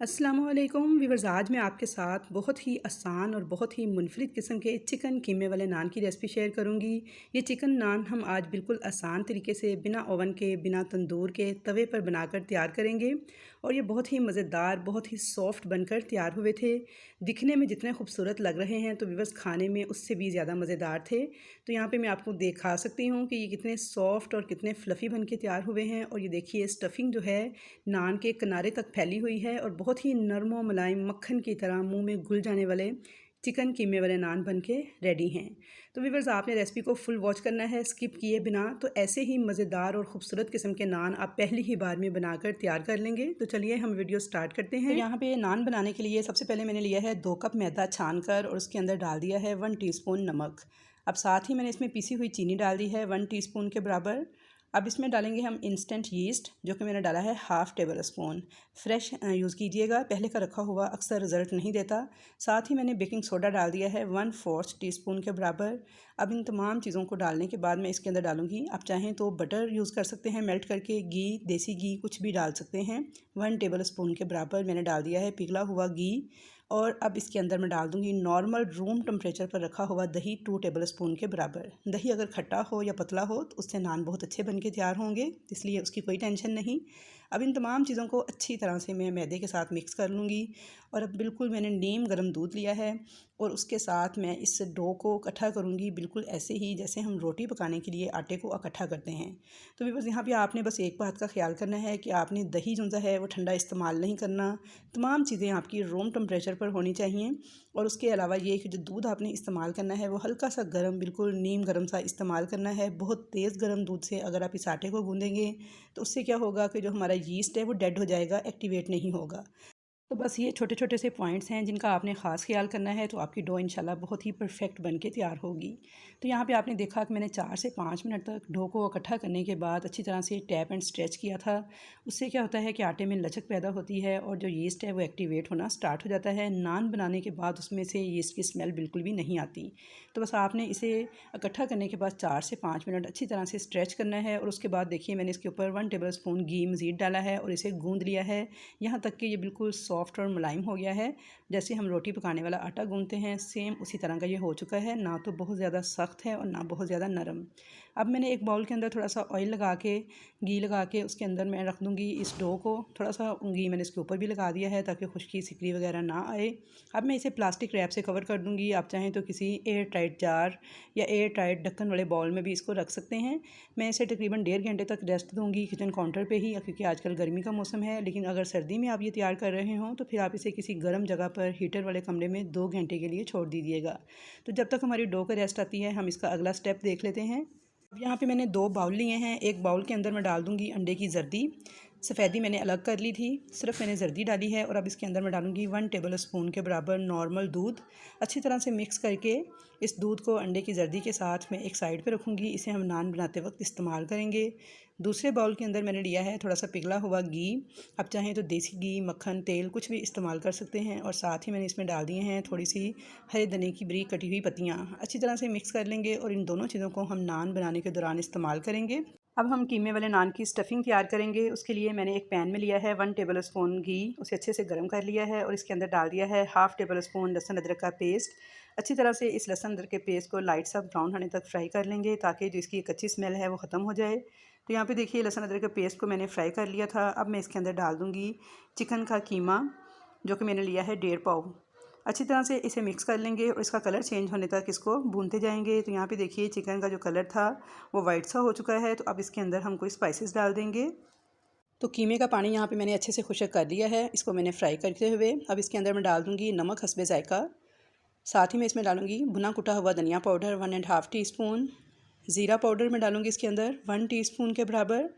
अस्सलाम वालेकुम व्यूअर्स। आज मैं आपके साथ बहुत ही आसान और बहुत ही मुनफरिद किस्म के चिकन कीमे वाले नान की रेसिपी शेयर करूंगी। ये चिकन नान हम आज बिल्कुल आसान तरीके से बिना ओवन के, बिना तंदूर के, तवे पर बनाकर तैयार करेंगे और ये बहुत ही मज़ेदार, बहुत ही सॉफ्ट बनकर तैयार हुए थे। दिखने में जितने खूबसूरत लग रहे हैं तो व्यूअर्स खाने में उससे भी ज़्यादा मज़ेदार थे। तो यहाँ पर मैं आपको दिखा सकती हूँ कि ये कितने सॉफ्ट और कितने फ्लफ़ी बन के तैयार हुए हैं। और ये देखिए, स्टफ़िंग जो है नान के किनारे तक फैली हुई है और बहुत ही नरम व मुलायम मक्खन की तरह मुंह में घुल जाने वाले चिकन कीमे वाले नान बनके रेडी हैं। तो व्यूअर्स, आपने रेसिपी को फुल वॉच करना है स्किप किए बिना। तो ऐसे ही मज़ेदार और ख़ूबसूरत किस्म के नान आप पहली ही बार में बनाकर तैयार कर लेंगे। तो चलिए हम वीडियो स्टार्ट करते हैं। तो यहाँ पे नान बनाने के लिए सबसे पहले मैंने लिया है 2 कप मैदा छान कर और उसके अंदर डाल दिया है 1 टीस्पून नमक। अब साथ ही मैंने इसमें पीसी हुई चीनी डाल दी है 1 टीस्पून के बराबर। अब इसमें डालेंगे हम इंस्टेंट यीस्ट, जो कि मैंने डाला है half table spoon. Fresh use कीजिएगा, पहले का रखा हुआ अक्सर रिज़ल्ट नहीं देता। साथ ही मैंने बेकिंग सोडा डाल दिया है 1/4 टीस्पून के बराबर। अब इन तमाम चीज़ों को डालने के बाद मैं इसके अंदर डालूँगी, आप चाहें तो बटर यूज़ कर सकते हैं मेल्ट करके, घी, देसी घी कुछ भी डाल सकते हैं। 1 टेबल स्पून के बराबर मैंने डाल दिया है पिघला हुआ घी। और अब इसके अंदर मैं डाल दूँगी नॉर्मल रूम टेम्परेचर पर रखा हुआ दही 2 टेबल स्पून के बराबर। दही अगर खट्टा हो या पतला हो तो उससे नान बहुत अच्छे बन के तैयार होंगे, इसलिए उसकी कोई टेंशन नहीं। अब इन तमाम चीज़ों को अच्छी तरह से मैं मैदे के साथ मिक्स कर लूँगी। और अब बिल्कुल मैंने नीम गर्म दूध लिया है और उसके साथ मैं इस डो को इकट्ठा करूँगी, बिल्कुल ऐसे ही जैसे हम रोटी पकाने के लिए आटे को इकट्ठा करते हैं। तो भी बस यहाँ पे आपने बस एक बात का ख्याल करना है कि आपने दही जो है वो ठंडा इस्तेमाल नहीं करना। तमाम चीज़ें आपकी रूम टेम्परेचर पर होनी चाहिए। और उसके अलावा ये कि जो दूध आपने इस्तेमाल करना है वो हल्का सा गर्म, बिल्कुल नीम गर्म सा इस्तेमाल करना है। बहुत तेज़ गर्म दूध से अगर आप इस आटे को गूँधेंगे तो उससे क्या होगा कि जो हमारा यीस्ट है वो डेड हो जाएगा, एक्टिवेट नहीं होगा। तो बस ये छोटे छोटे से पॉइंट्स हैं जिनका आपने ख़ास ख्याल करना है, तो आपकी डो इंशाल्लाह बहुत ही परफेक्ट बन के तैयार होगी। तो यहाँ पे आपने देखा कि मैंने 4 से 5 मिनट तक डो को इकट्ठा करने के बाद अच्छी तरह से टैप एंड स्ट्रेच किया था। उससे क्या होता है कि आटे में लचक पैदा होती है और जो यीस्ट है वो एक्टिवेट होना स्टार्ट हो जाता है। नान बनाने के बाद उसमें से यीस्ट की स्मेल बिल्कुल भी नहीं आती। तो बस आपने इसे इकट्ठा करने के बाद 4 से 5 मिनट अच्छी तरह से स्ट्रेच करना है। और उसके बाद देखिए, मैंने इसके ऊपर 1 टेबल स्पून घी मज़ीद डाला है और इसे गूँध लिया है यहाँ तक कि ये बिल्कुल सॉफ्ट और मुलायम हो गया है। जैसे हम रोटी पकाने वाला आटा गूंथते हैं, सेम उसी तरह का ये हो चुका है, ना तो बहुत ज़्यादा सख्त है और ना बहुत ज़्यादा नरम। अब मैंने एक बाउल के अंदर थोड़ा सा ऑयल लगा के, घी लगा के उसके अंदर मैं रख दूँगी इस डो को। थोड़ा सा घी मैंने इसके ऊपर भी लगा दिया है ताकि खुश्की सिकरी वगैरह ना आए। अब मैं इसे प्लास्टिक रैप से कवर कर दूँगी। आप चाहें तो किसी एयर टाइट जार या एयर टाइट ढक्कन वाले बाउल में भी इसको रख सकते हैं। मैं इसे तकरीबन 1.5 घंटे तक रेस्ट दूँगी किचन काउंटर पे ही, क्योंकि आजकल गर्मी का मौसम है। लेकिन अगर सर्दी में आप ये तैयार कर रहे हों तो फिर आप इसे किसी गर्म जगह पर हीटर वाले कमरे में 2 घंटे के लिए छोड़ दीजिएगा। तो जब तक हमारी डो का रेस्ट आती है हम इसका अगला स्टेप देख लेते हैं। अब यहाँ पे मैंने 2 बाउल लिए हैं। एक बाउल के अंदर मैं डाल दूँगी अंडे की जर्दी। सफ़ेदी मैंने अलग कर ली थी, सिर्फ मैंने जर्दी डाली है। और अब इसके अंदर मैं डालूँगी 1 टेबल स्पून के बराबर नॉर्मल दूध। अच्छी तरह से मिक्स करके इस दूध को अंडे की जर्दी के साथ मैं एक साइड पे रखूँगी। इसे हम नान बनाते वक्त इस्तेमाल करेंगे। दूसरे बाउल के अंदर मैंने लिया है थोड़ा सा पिघला हुआ घी। आप चाहें तो देसी घी, मक्खन, तेल कुछ भी इस्तेमाल कर सकते हैं। और साथ ही मैंने इसमें डाल दिए हैं थोड़ी सी हरे धनिए की बारीक कटी हुई पत्तियाँ। अच्छी तरह से मिक्स कर लेंगे और इन दोनों चीज़ों को हम नान बनाने के दौरान इस्तेमाल करेंगे। अब हम कीमे वाले नान की स्टफ़िंग तैयार करेंगे। उसके लिए मैंने एक पैन में लिया है 1 टेबल स्पून घी, उसे अच्छे से गर्म कर लिया है और इसके अंदर डाल दिया है हाफ़ टेबल स्पून लहसुन अदरक का पेस्ट। अच्छी तरह से इस लहसुन अदरक के पेस्ट को लाइट सा ब्राउन होने तक फ्राई कर लेंगे ताकि जो इसकी कच्ची स्मेल है वो ख़त्म हो जाए। तो यहाँ पे देखिए, लहसुन अदरक के पेस्ट को मैंने फ्राई कर लिया था। अब मैं इसके अंदर डाल दूँगी चिकन का कीमा, जो कि मैंने लिया है 1.5 पाव। अच्छी तरह से इसे मिक्स कर लेंगे और इसका कलर चेंज होने तक इसको भूनते जाएंगे। तो यहाँ पे देखिए, चिकन का जो कलर था वो वाइट सा हो चुका है। तो अब इसके अंदर हम कोई स्पाइसेस डाल देंगे। तो कीमे का पानी यहाँ पे मैंने अच्छे से खुश्क कर लिया है, इसको मैंने फ्राई करते हुए। अब इसके अंदर मैं डाल दूँगी नमक हस्बे जायका। साथ ही मैं इसमें डालूँगी भुना कुटा हुआ धनिया पाउडर 1.5 टीस्पून। ज़ीरा पाउडर मैं डालूँगी इसके अंदर 1 टीस्पून के बराबर।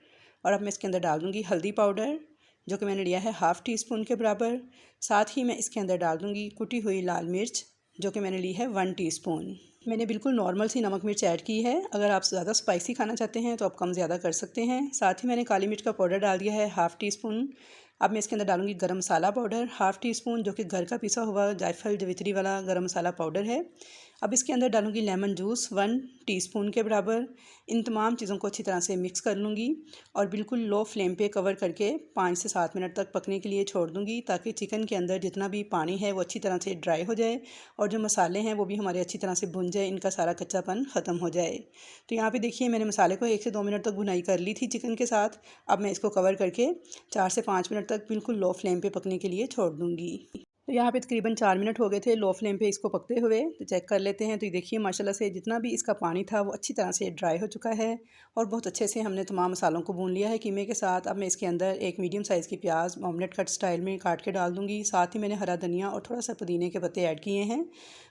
और अब मैं इसके अंदर डाल दूँगी हल्दी पाउडर, जो कि मैंने लिया है हाफ़ टीस्पून के बराबर। साथ ही मैं इसके अंदर डाल दूँगी कुटी हुई लाल मिर्च, जो कि मैंने ली है 1 टीस्पून। मैंने बिल्कुल नॉर्मल सी नमक मिर्च ऐड की है। अगर आप ज़्यादा स्पाइसी खाना चाहते हैं तो आप कम ज़्यादा कर सकते हैं। साथ ही मैंने काली मिर्च का पाउडर डाल दिया है हाफ़ टीस्पून। अब मैं इसके अंदर डालूँगी गरम मसाला पाउडर हाफ़ टीस्पून, जो कि घर का पिसा हुआ जायफल जवित्री वाला गरम मसाला पाउडर है। अब इसके अंदर डालूँगी लेमन जूस 1 टीस्पून के बराबर। इन तमाम चीज़ों को अच्छी तरह से मिक्स कर लूँगी और बिल्कुल लो फ्लेम पे कवर करके 5 से 7 मिनट तक पकने के लिए छोड़ दूँगी, ताकि चिकन के अंदर जितना भी पानी है वो अच्छी तरह से ड्राई हो जाए और जो मसाले हैं वो भी हमारे अच्छी तरह से भुन जाए, इनका सारा कच्चापन ख़त्म हो जाए। तो यहाँ पे देखिए मैंने मसाले को 1 से 2 मिनट तक भुनाई कर ली थी चिकन के साथ। अब मैं इसको कवर करके 4 से 5 मिनट तक बिल्कुल लो फ्लेम पे पकने के लिए छोड़ दूँगी। तो यहाँ पे तकरीबन 4 मिनट हो गए थे लो फ्लेम पे इसको पकते हुए। तो चेक कर लेते हैं। तो ये देखिए माशाल्लाह से जितना भी इसका पानी था वो अच्छी तरह से ड्राई हो चुका है और बहुत अच्छे से हमने तमाम मसालों को भून लिया है कीमे के साथ। अब मैं इसके अंदर एक मीडियम साइज़ की प्याज ऑमलेट कट स्टाइल में काट के डाल दूँगी। साथ ही मैंने हरा धनिया और थोड़ा सा पुदीने के पत्ते ऐड किए हैं।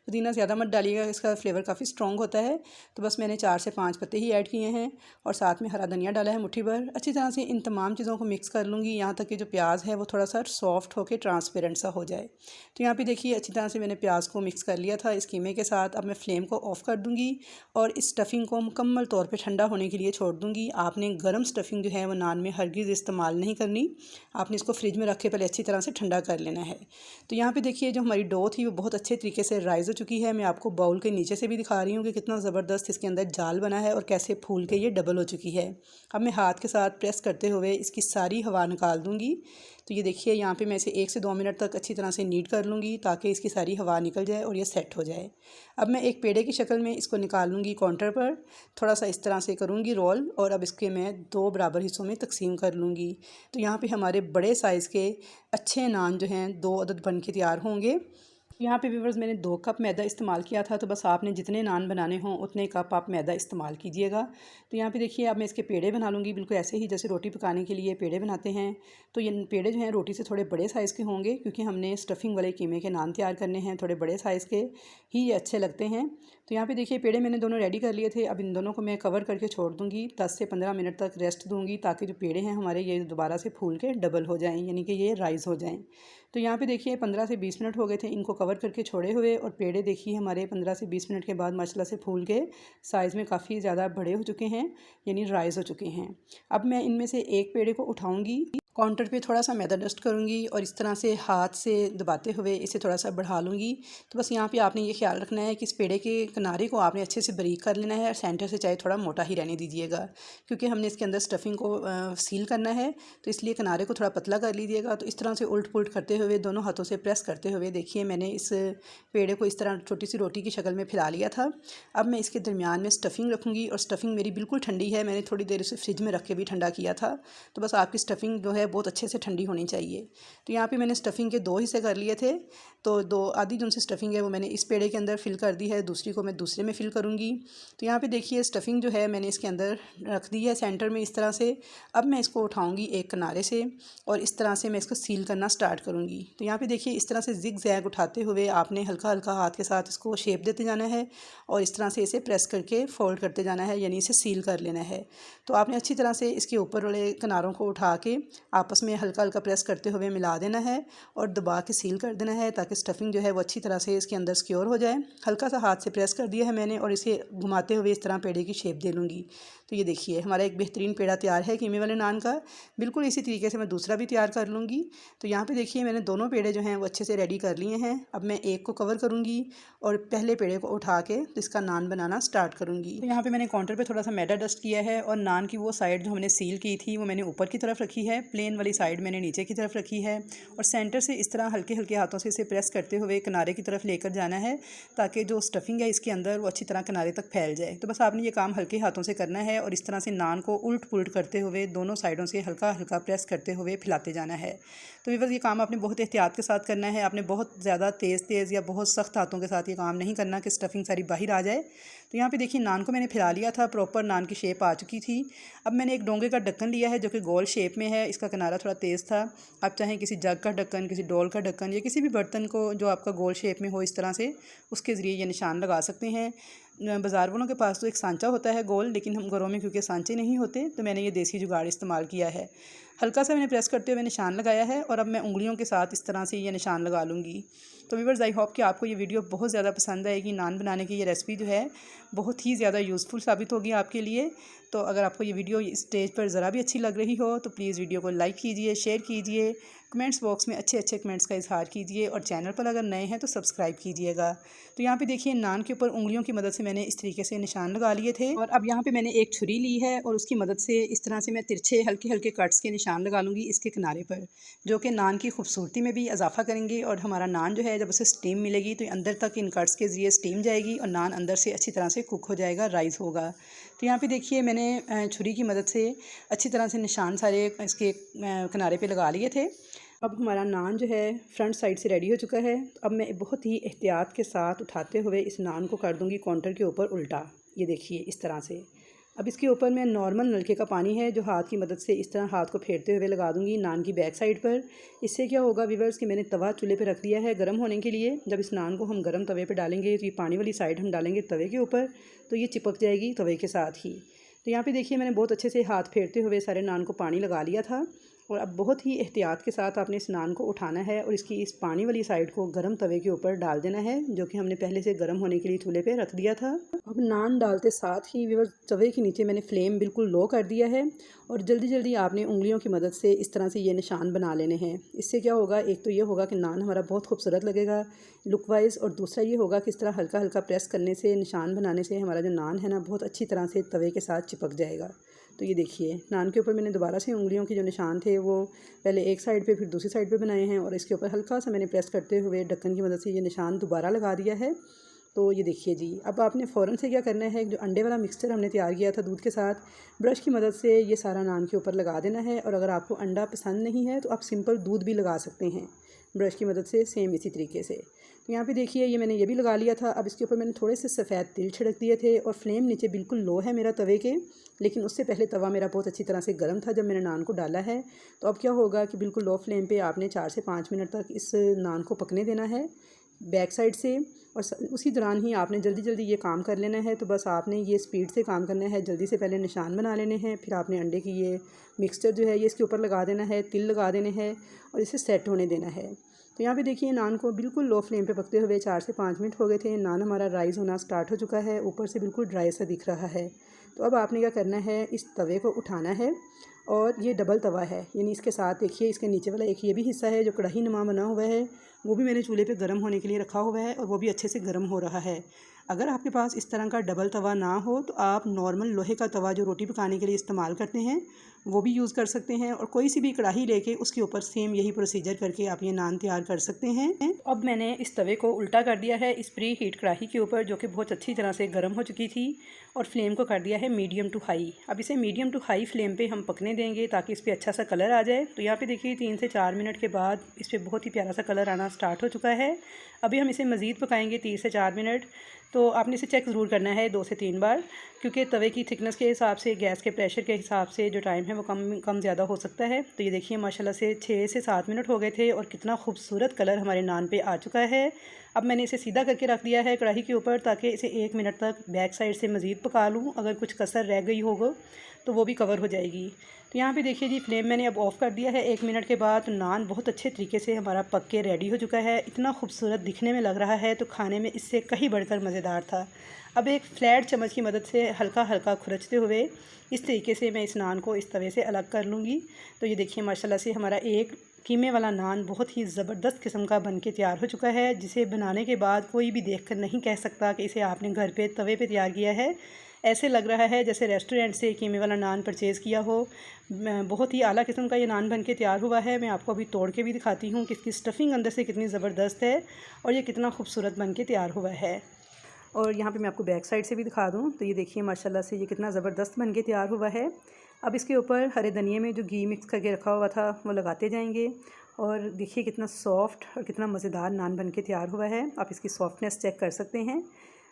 पुदीना ज़्यादा मत डालिएगा, इसका फ्लेवर काफ़ी स्ट्रॉन्ग होता है। तो बस मैंने 4 से 5 पत्ते ही ऐड किए हैं और साथ में हरा धनिया डाला है मुट्ठी भर। अच्छी तरह से इन तमाम चीज़ों को मिक्स कर लूँगी यहाँ तक कि जो प्याज है वो थोड़ा सा सॉफ्ट होकर ट्रांसपेरेंट सा हो जाए। तो यहाँ पे देखिए अच्छी तरह से मैंने प्याज को मिक्स कर लिया था इस कीमे के साथ। अब मैं फ्लेम को ऑफ़ कर दूँगी और इस स्टफ़िंग को मुकम्मल तौर पे ठंडा होने के लिए छोड़ दूँगी। आपने गर्म स्टफ़िंग जो है वो नान में हरगिज़ इस्तेमाल नहीं करनी, आपने इसको फ्रिज में रख के पहले अच्छी तरह से ठंडा कर लेना है। तो यहाँ पे देखिए जो हमारी डो थी वो बहुत अच्छे तरीके से राइज़ हो चुकी है। मैं आपको बाउल के नीचे से भी दिखा रही हूँ कि कितना ज़बरदस्त इसके अंदर जाल बना है और कैसे फूल के ये डबल हो चुकी है। अब मैं हाथ के साथ प्रेस करते हुए इसकी सारी हवा निकाल दूँगी। तो ये देखिए यहाँ पे मैं इसे 1 से 2 मिनट तक अच्छी तरह से नीड कर लूँगी ताकि इसकी सारी हवा निकल जाए और ये सेट हो जाए। अब मैं एक पेड़े की शक्ल में इसको निकाल लूँगी काउंटर पर, थोड़ा सा इस तरह से करूँगी रोल और अब इसके मैं 2 बराबर हिस्सों में तकसीम कर लूँगी। तो यहाँ पे हमारे बड़े साइज़ के अच्छे नान जो हैं 2 अदद बन के तैयार होंगे। यहाँ पे व्यूअर्स मैंने 2 कप मैदा इस्तेमाल किया था, तो बस आपने जितने नान बनाने हों उतने कप आप मैदा इस्तेमाल कीजिएगा। तो यहाँ पे देखिए अब मैं इसके पेड़े बना लूँगी बिल्कुल ऐसे ही जैसे रोटी पकाने के लिए पेड़े बनाते हैं। तो ये पेड़े जो हैं रोटी से थोड़े बड़े साइज़ के होंगे, क्योंकि हमने स्टफ़िंग वाले कीमे के नान तैयार करने हैं, थोड़े बड़े साइज़ के ही ये अच्छे लगते हैं। तो यहाँ पे देखिए पेड़े मैंने दोनों रेडी कर लिए थे। अब इन दोनों को मैं कवर करके छोड़ दूँगी, 10 से 15 मिनट तक रेस्ट दूँगी, ताकि जो पेड़े हैं हमारे ये दोबारा से फूल के डबल हो जाएँ, यानी कि ये राइज़ हो जाएँ। तो यहाँ पे देखिए 15 से 20 मिनट हो गए थे इनको कवर करके छोड़े हुए और पेड़े देखिए हमारे 15 से 20 मिनट के बाद माशाल्लाह से फूल के साइज़ में काफ़ी ज़्यादा बड़े हो चुके हैं, यानी राइज़ हो चुके हैं। अब मैं इनमें से एक पेड़े को उठाऊँगी, काउंटर पे थोड़ा सा मैदा डस्ट करूँगी और इस तरह से हाथ से दबाते हुए इसे थोड़ा सा बढ़ा लूँगी। तो बस यहाँ पे आपने ये ख्याल रखना है कि इस पेड़े के किनारे को आपने अच्छे से बारीक कर लेना है और सेंटर से चाहे थोड़ा मोटा ही रहने दीजिएगा, क्योंकि हमने इसके अंदर स्टफ़िंग को सील करना है, तो इसलिए किनारे को थोड़ा पतला कर लीजिएगा। तो इस तरह से उल्ट पुल्ट करते हुए दोनों हाथों से प्रेस करते हुए देखिए मैंने इस पेड़े को इस तरह छोटी सी रोटी की शक्ल में फैला लिया था। अब मैं इसके दरमियान में स्टफ़िंग रखूँगी और स्टफ़िंग मेरी बिल्कुल ठंडी है, मैंने थोड़ी देर इसे फ्रिज में रख के भी ठंडा किया था। तो बस आपकी स्टफ़िंग जो है बहुत अच्छे से ठंडी होनी चाहिए। तो यहाँ पे मैंने स्टफ़िंग के 2 हिस्से कर लिए थे, तो 2 आधी जो सी स्टफ़िंग है वो मैंने इस पेड़े के अंदर फ़िल कर दी है, दूसरी को मैं दूसरे में फ़िल करूँगी। तो यहाँ पे देखिए स्टफ़िंग जो है मैंने इसके अंदर रख दी है सेंटर में इस तरह से। अब मैं इसको उठाऊँगी एक किनारे से और इस तरह से मैं इसको सील करना स्टार्ट करूँगी। तो यहाँ पे देखिए इस तरह से ज़िग ज़ैग उठाते हुए आपने हल्का हल्का हाथ के साथ इसको शेप देते जाना है और इस तरह से इसे प्रेस करके फोल्ड करते जाना है, यानी इसे सील कर लेना है। तो आपने अच्छी तरह से इसके ऊपर वाले किनारों को उठा के आपस में हल्का हल्का प्रेस करते हुए मिला देना है और दबा के सील कर देना है, ताकि स्टफ़िंग जो है वो अच्छी तरह से इसके अंदर सिक्योर हो जाए। हल्का सा हाथ से प्रेस कर दिया है मैंने और इसे घुमाते हुए इस तरह पेड़े की शेप दे लूँगी। तो ये देखिए हमारा एक बेहतरीन पेड़ा तैयार है कीमे वाले नान का। बिल्कुल इसी तरीके से मैं दूसरा भी तैयार कर लूँगी। तो यहाँ पे देखिए मैंने दोनों पेड़े जो हैं वो अच्छे से रेडी कर लिए हैं। अब मैं एक को कवर करूँगी और पहले पेड़े को उठा के इसका नान बनाना स्टार्ट करूँगी। तो यहाँ पे मैंने काउंटर पे थोड़ा सा मैदा डस्ट किया है और नान की वो साइड जो हमने सील की थी वो मैंने ऊपर की तरफ रखी है, प्लेन वाली साइड मैंने नीचे की तरफ रखी है और सेंटर से इस तरह हल्के हल्के हाथों से इसे प्रेस करते हुए किनारे की तरफ लेकर जाना है, ताकि जो स्टफ़िंग है इसके अंदर वो अच्छी तरह किनारे तक फैल जाए। तो बस आपने ये काम हल्के हाथों से करना है और इस तरह से नान को उल्ट पुल्ट करते हुए दोनों साइडों से हल्का हल्का प्रेस करते हुए फैलाते जाना है। तो व्यूअर्स ये काम आपने बहुत एहतियात के साथ करना है, आपने बहुत ज़्यादा तेज़ या बहुत सख्त हाथों के साथ ये काम नहीं करना कि स्टफ़िंग सारी बाहर आ जाए। तो यहाँ पे देखिए नान को मैंने फैला लिया था, प्रॉपर नान की शेप आ चुकी थी। अब मैंने एक डोंगे का ढक्कन लिया है जो कि गोल शेप में है, इसका किनारा थोड़ा तेज़ था। आप चाहें किसी जग का ढक्कन, किसी डोल का ढक्कन या किसी भी बर्तन को जो आपका गोल शेप में हो इस तरह से उसके ज़रिए ये निशान लगा सकते हैं। बाज़ार वालों के पास तो एक सांचा होता है गोल, लेकिन हम घरों में क्योंकि सांचे नहीं होते तो मैंने ये देसी जुगाड़ इस्तेमाल किया है। हल्का सा मैंने प्रेस करते हुए निशान लगाया है और अब मैं उंगलियों के साथ इस तरह से ये निशान लगा लूँगी। तो व्यूअर्स, आई होप कि आपको ये वीडियो बहुत ज़्यादा पसंद आएगी। नान बनाने की ये रेसिपी जो है बहुत ही ज़्यादा यूज़फुल साबित होगी आपके लिए। तो अगर आपको ये वीडियो इस स्टेज पर ज़रा भी अच्छी लग रही हो तो प्लीज़ वीडियो को लाइक कीजिए, शेयर कीजिए, कमेंट्स बॉक्स में अच्छे अच्छे कमेंट्स का इजहार कीजिए और चैनल पर अगर नए हैं तो सब्सक्राइब कीजिएगा। तो यहाँ पे देखिए, नान के ऊपर उंगलियों की मदद से मैंने इस तरीके से निशान लगा लिए थे और अब यहाँ पे मैंने एक छुरी ली है और उसकी मदद से इस तरह से मैं तिरछे हल्के हल्के कट्स के निशान लगा लूँगी इसके किनारे पर, जो कि नान की खूबसूरती में भी इजाफा करेंगे और हमारा नान जो है जब उसे स्टीम मिलेगी तो अंदर तक इन कट्स के ज़रिए स्टीम जाएगी और नान अंदर से अच्छी तरह से कुक हो जाएगा, राइस होगा। तो यहाँ पे देखिए, मैंने छुरी की मदद से अच्छी तरह से निशान सारे इसके किनारे पे लगा लिए थे। अब हमारा नान जो है फ्रंट साइड से रेडी हो चुका है। तो अब मैं बहुत ही एहतियात के साथ उठाते हुए इस नान को कर दूँगी काउंटर के ऊपर उल्टा। ये देखिए इस तरह से। अब इसके ऊपर मैं नॉर्मल नलके का पानी है जो हाथ की मदद से इस तरह हाथ को फेरते हुए लगा दूँगी नान की बैक साइड पर। इससे क्या होगा व्यूअर्स कि मैंने तवा चूल्हे पे रख दिया है गर्म होने के लिए। जब इस नान को हम गर्म तवे पे डालेंगे तो ये पानी वाली साइड हम डालेंगे तवे के ऊपर, तो ये चिपक जाएगी तवे के साथ ही। तो यहाँ पे देखिए, मैंने बहुत अच्छे से हाथ फेरते हुए सारे नान को पानी लगा लिया था और अब बहुत ही एहतियात के साथ आपने इस नान को उठाना है और इसकी इस पानी वाली साइड को गर्म तवे के ऊपर डाल देना है, जो कि हमने पहले से गर्म होने के लिए चूल्हे पे रख दिया था। अब नान डालते साथ ही व्यूअर्स, तवे के नीचे मैंने फ्लेम बिल्कुल लो कर दिया है और जल्दी जल्दी आपने उंगलियों की मदद से इस तरह से ये निशान बना लेने हैं। इससे क्या होगा, एक तो ये होगा कि नान हमारा बहुत खूबसूरत लगेगा लुक वाइज, और दूसरा ये होगा कि इस तरह हल्का हल्का प्रेस करने से, निशान बनाने से हमारा जो नान है ना बहुत अच्छी तरह से तवे के साथ चिपक जाएगा। तो ये देखिए, नान के ऊपर मैंने दोबारा से उंगलियों के जो निशान थे वो पहले एक साइड पे फिर दूसरी साइड पे बनाए हैं और इसके ऊपर हल्का सा मैंने प्रेस करते हुए ढक्कन की मदद से ये निशान दोबारा लगा दिया है। तो ये देखिए जी, अब आपने फ़ौरन से क्या करना है, जो अंडे वाला मिक्सचर हमने तैयार किया था दूध के साथ, ब्रश की मदद से ये सारा नान के ऊपर लगा देना है। और अगर आपको अंडा पसंद नहीं है तो आप सिंपल दूध भी लगा सकते हैं ब्रश की मदद से, सेम इसी तरीके से। तो यहाँ पे देखिए, ये मैंने ये भी लगा लिया था। अब इसके ऊपर मैंने थोड़े से सफ़ेद तिल छिड़क दिए थे और फ्लेम नीचे बिल्कुल लो है मेरा तवे के, लेकिन उससे पहले तवा मेरा बहुत अच्छी तरह से गर्म था जब मैंने नान को डाला है। तो अब क्या होगा कि बिल्कुल लो फ्लेम पे आपने 4 से 5 मिनट तक इस नान को पकने देना है बैक साइड से, और उसी दौरान ही आपने जल्दी जल्दी ये काम कर लेना है। तो बस आपने ये स्पीड से काम करना है, जल्दी से पहले निशान बना लेने हैं, फिर आपने अंडे की ये मिक्सचर जो है ये इसके ऊपर लगा देना है, तिल लगा देने हैं और इसे सेट होने देना है। तो यहाँ पे देखिए, नान को बिल्कुल लो फ्लेम पे पकते हुए 4 से 5 मिनट हो गए थे। नान हमारा राइस होना स्टार्ट हो चुका है, ऊपर से बिल्कुल ड्राई सा दिख रहा है। तो अब आपने क्या करना है, इस तवे को उठाना है और ये डबल तवा है, यानी इसके साथ देखिए इसके नीचे वाला एक ये भी हिस्सा है जो कढ़ाई नुमा बना हुआ है, वो भी मैंने चूल्हे पे गर्म होने के लिए रखा हुआ है और वो भी अच्छे से गर्म हो रहा है। अगर आपके पास इस तरह का डबल तवा ना हो तो आप नॉर्मल लोहे का तवा जो रोटी पकाने के लिए इस्तेमाल करते हैं वो भी यूज़ कर सकते हैं, और कोई सी भी कढ़ाई लेके उसके ऊपर सेम यही प्रोसीजर करके आप ये नान तैयार कर सकते हैं। अब मैंने इस तवे को उल्टा कर दिया है इस प्री हीट कढ़ाई के ऊपर, जो कि बहुत अच्छी तरह से गर्म हो चुकी थी, और फ्लेम को कर दिया है मीडियम टू हाई। अब इसे मीडियम टू हाई फ्लेम पे हम पकने देंगे ताकि इस पर अच्छा सा कलर आ जाए। तो यहाँ पे देखिए 3 से 4 मिनट के बाद इस पर बहुत ही प्यारा सा कलर आना स्टार्ट हो चुका है। अभी हम इसे मज़ीद पकाएंगे 3 से 4 मिनट। तो आपने इसे चेक ज़रूर करना है 2 से 3 बार, क्योंकि तवे की थिकनेस के हिसाब से, गैस के प्रेशर के हिसाब से जो टाइम है वो कम ज़्यादा हो सकता है। तो ये देखिए, माशाल्लाह से 6 से 7 मिनट हो गए थे और कितना खूबसूरत कलर हमारे नान पे आ चुका है। अब मैंने इसे सीधा करके रख दिया है कढ़ाई के ऊपर ताकि इसे 1 मिनट तक बैक साइड से मज़ीद पका लूँ। अगर कुछ कसर रह गई होगा तो वो भी कवर हो जाएगी। तो यहाँ पे देखिए जी, फ्लेम मैंने अब ऑफ़ कर दिया है 1 मिनट के बाद। तो नान बहुत अच्छे तरीके से हमारा पक के रेडी हो चुका है, इतना खूबसूरत दिखने में लग रहा है, तो खाने में इससे कहीं बढ़कर मज़ेदार था। अब एक फ्लैट चम्मच की मदद से हल्का हल्का खुरचते हुए इस तरीके से मैं इस नान को इस तवे से अलग कर लूँगी। तो ये देखिए, माशाल्लाह से हमारा एक कीमे वाला नान बहुत ही ज़बरदस्त किस्म का बन के तैयार हो चुका है, जिसे बनाने के बाद कोई भी देखकर नहीं कह सकता कि इसे आपने घर पे तवे पे तैयार किया है। ऐसे लग रहा है जैसे रेस्टोरेंट से कीमे वाला नान परचेज़ किया हो। बहुत ही आला किस्म का ये नान बन के तैयार हुआ है। मैं आपको अभी तोड़ के भी दिखाती हूँ कि इसकी स्टफिंग अंदर से कितनी ज़बरदस्त है और ये कितना खूबसूरत बन के तैयार हुआ है। और यहाँ पे मैं आपको बैक साइड से भी दिखा दूँ तो ये देखिए, माशाल्लाह से ये कितना ज़बरदस्त बन के तैयार हुआ है। अब इसके ऊपर हरे धनिए में जो घी मिक्स करके रखा हुआ था वो लगाते जाएंगे, और देखिए कितना सॉफ्ट और कितना मज़ेदार नान बन के तैयार हुआ है। आप इसकी सॉफ्टनेस चेक कर सकते हैं।